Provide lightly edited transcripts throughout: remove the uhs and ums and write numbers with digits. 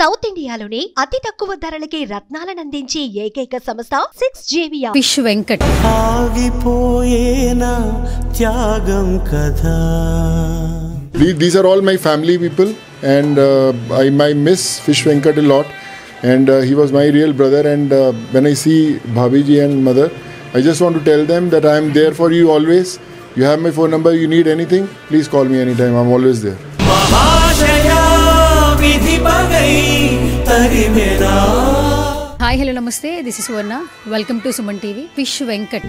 South ఇండియాలోనే అతి తక్కువ ధరలకి రత్నాలనందించే ఏకైక సంస్థ 6JVR. ఫిష్ వెంకట్. ఆగిపోయేనా త్యాగం కదా. These are all my family people, and I miss Fish Venkat a lot, and he was my real brother. And when I see Bhabiji and mother, I just want to tell them that I am there for you always. You have my phone number. You need anything, please call me anytime. I'm always there. Hi hello namaste, this is Suvarna. Welcome to Suman TV. Fish Venkat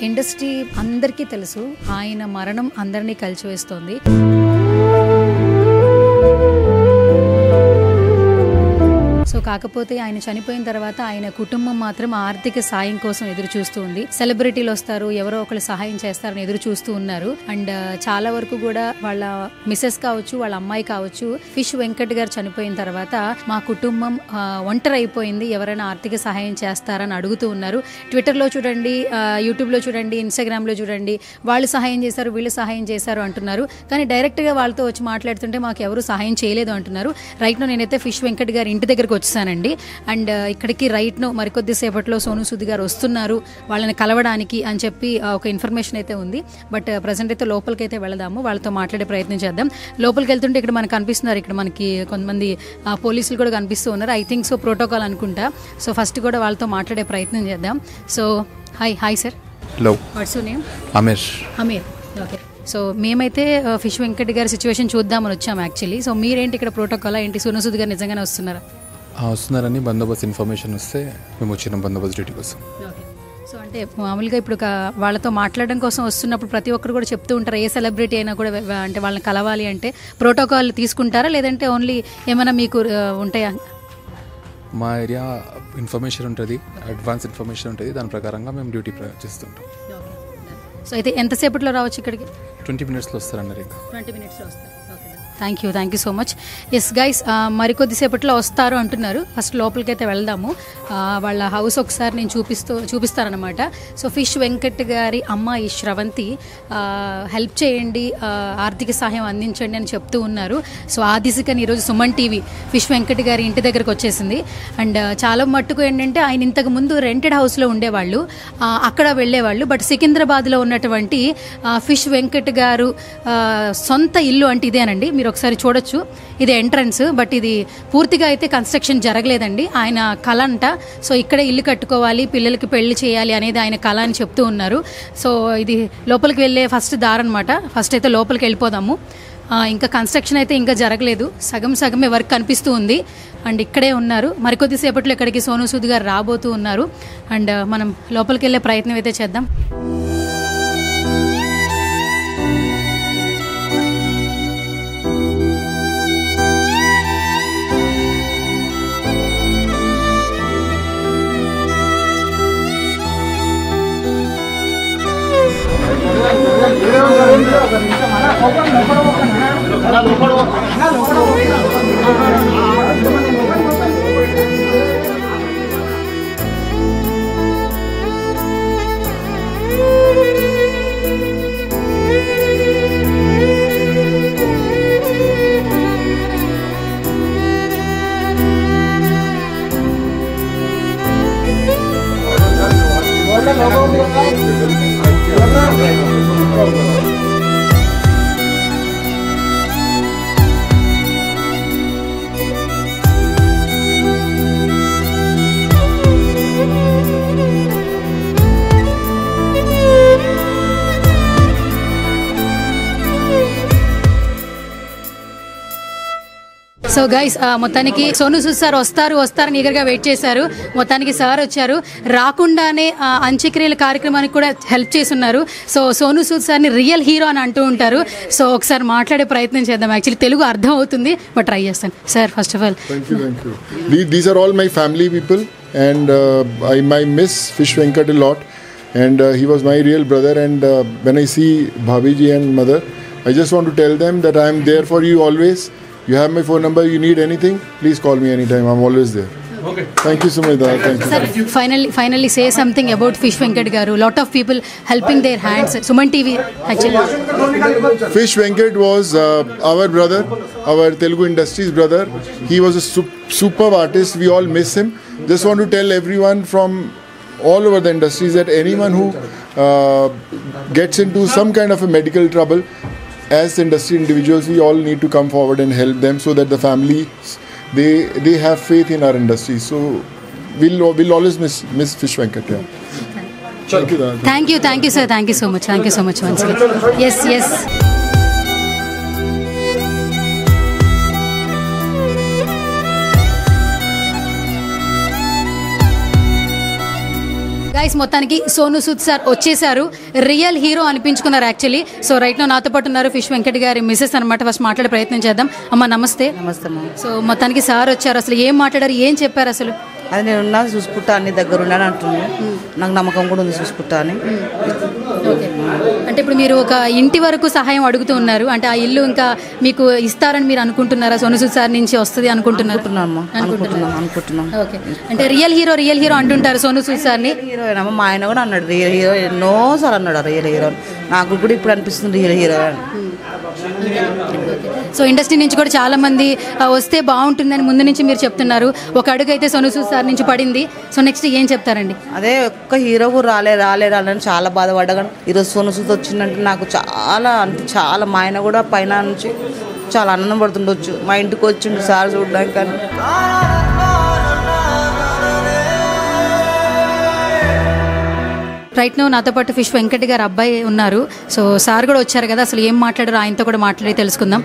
industry అందరికీ తెలుసు. ఆయన మరణం అందరినీ కలిచివేస్తోంది. So కాకపోతే ఆయన చనిపోయిన తర్వాత ఆయన కుటుంబం మాత్రం ఆర్థిక సాయం కోసం ఎదురు చూస్తూ ఉంది. సెలబ్రిటీలు వస్తారు, ఎవరో ఒకరు సహాయం చేస్తారని ఎదురు చూస్తూ ఉన్నారు. అండ్ చాలా వరకు కూడా వాళ్ళ మిసెస్ కావచ్చు, వాళ్ళ అమ్మాయి కావచ్చు, ఫిష్ వెంకట్ గారు చనిపోయిన తర్వాత మా కుటుంబం ఒంటరి అయిపోయింది, ఎవరైనా ఆర్థిక సహాయం చేస్తారని అడుగుతూ ఉన్నారు. ట్విట్టర్లో చూడండి, యూట్యూబ్లో చూడండి, ఇన్స్టాగ్రామ్లో చూడండి, వాళ్ళు సహాయం చేశారు, వీళ్ళు సహాయం చేశారు అంటున్నారు. కానీ డైరెక్ట్గా వాళ్ళతో వచ్చి మాట్లాడుతుంటే మాకు ఎవరు సహాయం చేయలేదు అంటున్నారు. రైట్ నో నేనైతే ఫిష్ వెంకట్ గారి ఇంటి దగ్గరకు వచ్చేసానండి. అండ్ ఇక్కడికి రైట్ నో మరికొద్ది సేపట్లో సోను సూద్ గారు వస్తున్నారు వాళ్ళని కలవడానికి అని చెప్పి ఒక ఇన్ఫర్మేషన్ అయితే ఉంది. బట్ ప్రజెంట్ అయితే లోపలికి అయితే వెళదాము, వాళ్ళతో మాట్లాడే ప్రయత్నం చేద్దాం. లోపలికి వెళ్తుంటే ఇక్కడ మనకు కనిపిస్తున్నారు, ఇక్కడ మనకి కొంతమంది పోలీసులు కూడా కనిపిస్తూ ఉన్నారు. ఐ థింక్ సో ప్రోటోకాల్ అనుకుంటా. సో ఫస్ట్ కూడా వాళ్ళతో మాట్లాడే ప్రయత్నం చేద్దాం. So hi sir. Hello. What's your name? Ameer. Okay. So మేమైతే ఫిష్ వెంకట్ గారి సిచ్యువేషన్ చూద్దామని వచ్చాము యాక్చువల్లీ. సో మీరేంటి ఇక్కడ ప్రోటోకాల్ ఏంటి? సోను సూద్ గారు నిజంగానే వస్తున్నారా? వస్తున్నారని బందోబస్తు ఇన్ఫర్మేషన్ వస్తే మేము వచ్చినాం బందోబస్తు డ్యూటీ కోసం. ఓకే. సో అంటే మామూలుగా ఇప్పుడు వాళ్ళతో మాట్లాడడం కోసం వస్తున్నప్పుడు ప్రతి ఒక్కరు కూడా చెప్తూ ఉంటారు, ఏ సెలబ్రిటీ అయినా కూడా అంటే వాళ్ళని కలవాలి అంటే ప్రోటోకాల్ తీసుకుంటారా, లేదంటే ఓన్లీ ఏమైనా మీకు ఉంటాయా? మా ఏరియా ఇన్ఫర్మేషన్ ఉంటుంది, అడ్వాన్స్ ఇన్ఫర్మేషన్ ఉంటుంది, దాని ప్రకారంగా మేము డ్యూటీ చేస్తుంటాం. సో అయితే ఎంతసేపట్లో రావచ్చు ఇక్కడికి? 20 minutesలో వస్తారన్నారు. ఇంకా 20 minutesలో వస్తారు. Thank you so much. Yes guys, మరికొద్దిసేపట్లో వస్తారు అంటున్నారు. ఫస్ట్ లోపలికి అయితే వెళ్దాము. వాళ్ళ హౌస్ ఒకసారి నేను చూపిస్తారనమాట. సో ఫిష్ వెంకట్ గారి అమ్మాయి శ్రవంతి హెల్ప్ చేయండి, ఆర్థిక సహాయం అందించండి అని చెప్తూ ఉన్నారు. సో ఆ దిశకని ఈరోజు సుమన్ టీవీ ఫిష్ వెంకట్ గారి ఇంటి దగ్గరకు వచ్చేసింది. అండ్ చాలా మట్టుకు ఏంటంటే ఆయన ఇంతకు ముందు రెంటెడ్ హౌస్లో ఉండేవాళ్ళు, అక్కడ వెళ్ళేవాళ్ళు. బట్ సికింద్రాబాద్లో ఉన్నటువంటి ఫిష్ వెంకట్ గారు సొంత ఇల్లు అంటే ఇదేనండి. మీరు ఒకసారి చూడొచ్చు, ఇది ఎంట్రన్స్. బట్ ఇది పూర్తిగా అయితే కన్స్ట్రక్షన్ జరగలేదండి. ఆయన కళ అంట. సో ఇక్కడే ఇల్లు కట్టుకోవాలి, పిల్లలకి పెళ్లి చేయాలి అనేది ఆయన కళ అని చెప్తూ ఉన్నారు. సో ఇది లోపలికి వెళ్ళే ఫస్ట్ దారి అనమాట. ఫస్ట్ అయితే లోపలికి వెళ్ళిపోదాము. ఇంకా కన్స్ట్రక్షన్ అయితే ఇంకా జరగలేదు, సగమే వర్క్ కనిపిస్తూ ఉంది. అండ్ ఇక్కడే ఉన్నారు. మరికొద్దిసేపట్లో ఇక్కడికి సోను సూద్ గారు రాబోతూ ఉన్నారు. అండ్ మనం లోపలికి వెళ్ళే ప్రయత్నం అయితే చేద్దాం. సో గైస్, మొత్తానికి సోను సూద్ సార్ వస్తారని ఈగర్గా వెయిట్ చేశారు. మొత్తానికి సార్ వచ్చారు. రాకుండానే అంత్యక్రియల కార్యక్రమానికి కూడా హెల్ప్ చేస్తున్నారు. సో సోను సూద్ సార్ని రియల్ హీరో అని అంటూ ఉంటారు. సో ఒకసారి మాట్లాడే ప్రయత్నం చేద్దాం. యాక్చువల్లీ తెలుగు అర్థం అవుతుంది, బట్ ట్రై చేస్తాను. Sir first of all thank you. These are all my family people, and I miss Fish Venkat a lot, and he was my real brother. And when I see Bhabiji and mother, I just want to tell them that I am there for you always. You have my phone number. You need anything, please call me anytime. I'm always there. Thank you so much. Thank you. Sir, finally say something about Fish Venkat garu. Lot of people helping their hands. Suman TV actually. Fish Venkat was our brother, our Telugu industry's brother. He was a superb artist. We all miss him. Just want to tell everyone from all over the industries that anyone who gets into some kind of a medical trouble, as industry individuals, we all need to come forward and help them so that the families they have faith in our industry. So we'll always miss Fish Venkat. Yeah. Thank you sir. Thank you so much once again. Yes. Guys మొత్తానికి Sonu Sood sir వచ్చేసారు, real hero అనిపించుకున్నారు actually. So right లో నాతో పాటు ఉన్నారు fish Venkat గారి Mrs అనమాట. First మాట్లాడే ప్రయత్నం చేద్దాం. అమ్మ నమస్తే. సో మొత్తానికి సార్ వచ్చారు, అసలు ఏం మాట్లాడారు, ఏం చెప్పారు అసలు? అది నేను ఉన్నా చూసుకుంటా, అన్ని దగ్గర ఉన్నాను అంటున్నాను. నాకు నమ్మకం కూడా ఉంది చూసుకుంటా అని. అంటే ఇప్పుడు మీరు ఒక ఇంటి వరకు సహాయం అడుగుతూ ఉన్నారు, అంటే ఆ ఇల్లు ఇంకా మీకు ఇస్తారని మీరు అనుకుంటున్నారా? సోను సూద్ సార్ నుంచి వస్తుంది అనుకుంటున్నాను. ఓకే, అంటే రియల్ హీరో అంటుంటారు సోను సూద్ సార్ని. హీరోయిన్ అమ్మ, మా ఆయన కూడా అన్నాడు రియల్ హీరో, ఎన్నోసార్లు అన్నాడు రియల్ హీరో. నాకు కూడా ఇప్పుడు అనిపిస్తుంది రియల్ హీరో అని. సో ఇండస్ట్రీ నుంచి కూడా చాలా మంది వస్తే బాగుంటుందని ముందు నుంచి మీరు చెప్తున్నారు. ఒక అడుగు అయితే సోను సూద్ సార్ నుంచి పడింది. సో నెక్స్ట్ ఏం చెప్తారండి? అదే ఒక్క హీరో కూడా రాలేదని చాలా బాధపడ్డా. ఈరోజు సోను సూద్ వచ్చిందంటే నాకు చాలా మా ఆయన కూడా పైన నుంచి చాలా ఆనందం పడుతుండొచ్చు. మా ఇంటికి వచ్చిండు సార్ చూడడానికి. కానీ రైట్ నో నాతో పాటు ఫిష్ వెంకట్ గారు అబ్బాయి ఉన్నారు. సో సార్ కూడా వచ్చారు కదా, అసలు ఏం మాట్లాడారు ఆయనతో కూడా మాట్లాడి తెలుసుకుందాం.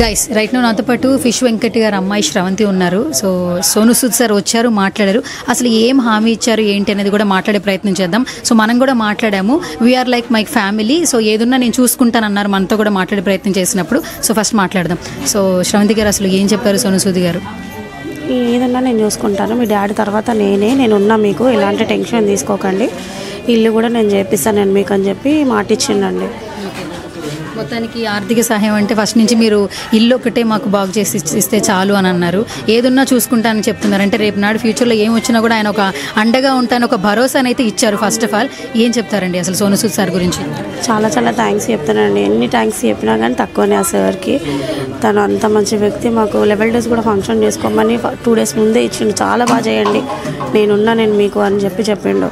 గైస్ రైట్ నో నాతో పాటు ఫిష్ వెంకట్ గారు అమ్మాయి శ్రవంతి ఉన్నారు. సో సోను సూద్ సార్ వచ్చారు, మాట్లాడారు. అసలు ఏం హామీ ఇచ్చారు ఏంటి అనేది కూడా మాట్లాడే ప్రయత్నం చేద్దాం. సో మనం కూడా మాట్లాడాము, we are like my family, so ఏదున్నా నేను చూసుకుంటానన్నారు మనతో కూడా మాట్లాడే ప్రయత్నం చేసినప్పుడు. సో ఫస్ట్ మాట్లాడదాం. సో శ్రవంతి గారు అసలు ఏం చెప్పారు సోను సూద్ గారు? ఏదన్నా నేను చూసుకుంటాను, మీ డాడీ తర్వాత నేను ఉన్నా, మీకు ఎలాంటి టెన్షన్ తీసుకోకండి, ఇల్లు కూడా నేను చేపిస్తాను నేను మీకు అని చెప్పి మాట ఇచ్చిండండి. మొత్తానికి ఆర్థిక సహాయం అంటే ఫస్ట్ నుంచి మీరు ఇల్లు ఒకటే మాకు బాగు చేసి ఇస్తే చాలు అని అన్నారు. ఏదున్నా చూసుకుంటానని చెప్తున్నారు. అంటే రేపు నాడు ఫ్యూచర్లో ఏం వచ్చినా కూడా ఆయన ఒక అండగా ఉంటాను ఒక భరోసాని అయితే ఇచ్చారు. ఫస్ట్ ఆఫ్ ఆల్ ఏం చెప్తారండి అసలు సోను సూద్ సార్ గురించి? చాలా థ్యాంక్స్ చెప్తానండి. ఎన్ని థ్యాంక్స్ చెప్పినా కానీ తక్కువనే ఆ సార్కి. తను అంత మంచి వ్యక్తి. మాకు 11 days కూడా ఫంక్షన్ చేసుకోమని 2 days ముందే ఇచ్చిండు. చాలా బాగా చేయండి, నేను మీకు అని చెప్పిండు.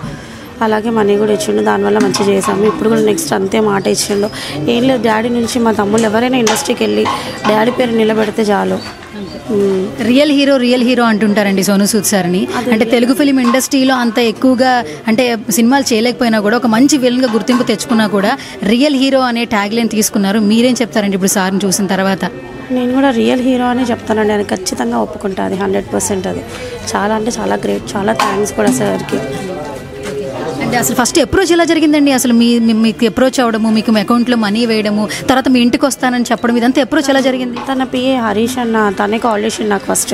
అలాగే మనీ కూడా ఇచ్చిండు, దానివల్ల మంచిగా చేసాము. ఇప్పుడు కూడా నెక్స్ట్ అంతే మాట ఇచ్చిండు. ఏం లేదు, డాడీ నుంచి మా తమ్ముళ్ళు ఎవరైనా ఇండస్ట్రీకి వెళ్ళి డాడీ పేరు నిలబెడితే చాలు. రియల్ హీరో అంటుంటారండి సోను సూద్ సార్ని. అంటే తెలుగు ఫిలిం ఇండస్ట్రీలో అంత ఎక్కువగా అంటే సినిమాలు చేయలేకపోయినా కూడా ఒక మంచి విలన్గా గుర్తింపు తెచ్చుకున్నా కూడా రియల్ హీరో అనే ట్యాగ్ లైన్ తీసుకున్నారు. మీరేం చెప్తారండి ఇప్పుడు సార్ని చూసిన తర్వాత? నేను కూడా రియల్ హీరో అని చెప్తానండి. ఆయన ఖచ్చితంగా ఒప్పుకుంటా, అది 100%. అది చాలా గ్రేట్. చాలా థ్యాంక్స్ కూడా సార్కి. అంటే అసలు ఫస్ట్ అప్రోచ్ ఎలా జరిగిందండి? అసలు మీకు అప్రోచ్ అవ్వడము, మీకు అకౌంట్లో మనీ వేయడము, తర్వాత మీ ఇంటికి వస్తానని చెప్పడం, ఇదంతా అప్రోచ్ ఎలా జరిగింది? తన పిఏ హరీష్ అన్న, తనే కాల్ చేసిండు నాకు. ఫస్ట్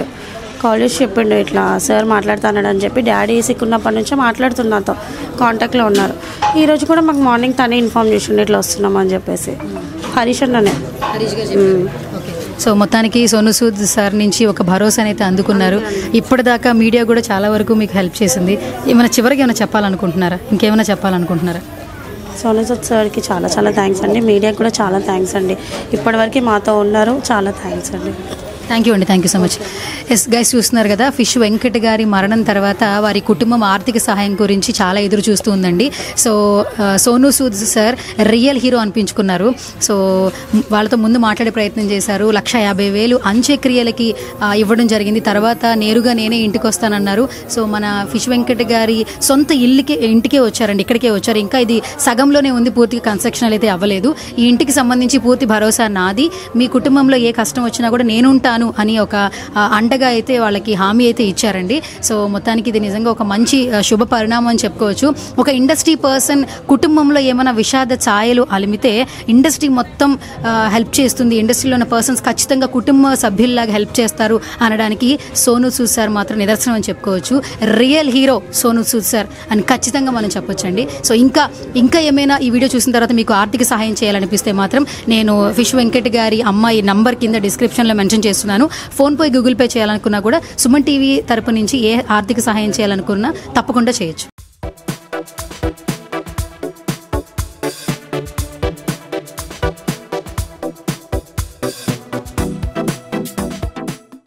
కాల్ చేసి చెప్పిండు ఇట్లా సార్ మాట్లాడుతున్నాడు అని చెప్పి. డాడీ సిక్కున్నప్పటి నుంచే మాట్లాడుతున్నాతో కాంటాక్ట్లో ఉన్నారు. ఈరోజు కూడా మాకు మార్నింగ్ తనే ఇన్ఫార్మ్ చేసిండు ఇట్లా వస్తున్నాం అని చెప్పేసి. హరీష్ అన్ననే. సో మొత్తానికి సోను సూద్ సార్ నుంచి ఒక భరోసాని అయితే అందుకున్నారు. ఇప్పటిదాకా మీడియా కూడా చాలా వరకు మీకు హెల్ప్ చేసింది. చివరికి ఏమైనా చెప్పాలనుకుంటున్నారా? ఇంకేమైనా చెప్పాలనుకుంటున్నారా? సోను సూద్ సార్కి చాలా థ్యాంక్స్ అండి. మీడియాకి కూడా చాలా థ్యాంక్స్ అండి. ఇప్పటివరకు మాతో ఉన్నారు. చాలా థ్యాంక్స్ అండి. Thank you so much. Yes guys, చూస్తున్నారు కదా, ఫిష్ వెంకట్ గారి మరణం తర్వాత వారి కుటుంబం ఆర్థిక సహాయం గురించి చాలా ఎదురు చూస్తూ ఉందండి. So Sonu Sood sir real hero అనిపించుకున్నారు. సో వాళ్ళతో ముందు మాట్లాడే ప్రయత్నం చేశారు. 150,000 అంత్యక్రియలకి ఇవ్వడం జరిగింది. తర్వాత నేరుగా నేనే ఇంటికి వస్తానన్నారు. సో మన ఫిష్ వెంకట్ గారి సొంత ఇంటికే వచ్చారండి, ఇక్కడికే వచ్చారు. ఇంకా ఇది సగంలోనే ఉంది, పూర్తిగా కన్స్ట్రక్షన్ అయితే అవ్వలేదు. ఈ ఇంటికి సంబంధించి పూర్తి భరోసా నాది. మీ కుటుంబంలో ఏ కష్టం వచ్చినా కూడా నేనుంటాను ఉంటాను అని ఒక అండగా అయితే వాళ్ళకి హామీ అయితే ఇచ్చారండి. సో మొత్తానికి ఇది నిజంగా ఒక మంచి శుభ పరిణామం అని చెప్పుకోవచ్చు. ఒక ఇండస్ట్రీ పర్సన్ కుటుంబంలో ఏమైనా విషాద ఛాయలు అలిమితే ఇండస్ట్రీ మొత్తం హెల్ప్ చేస్తుంది, ఇండస్ట్రీలో ఉన్న పర్సన్స్ ఖచ్చితంగా కుటుంబ సభ్యుల్లాగా హెల్ప్ చేస్తారు అనడానికి సోనూ సూద్ సార్ మాత్రం నిదర్శనం అని చెప్పుకోవచ్చు. Real hero Sonu Sood sir అని ఖచ్చితంగా మనం చెప్పొచ్చండి. సో ఇంకా ఏమైనా ఈ వీడియో చూసిన తర్వాత మీకు ఆర్థిక సహాయం చేయాలనిపిస్తే మాత్రం నేను ఫిష్ వెంకట్ గారి అమ్మాయి నంబర్ కింద డిస్క్రిప్షన్లో మెన్షన్ చేస్తున్నాను. ఫోన్పే, గూగుల్ పే చేయాలనుకున్నా కూడా సుమన్ టీవీ తరపు నుంచి ఏ ఆర్థిక సహాయం చేయాలనుకున్నా తప్పకుండా చేయొచ్చు.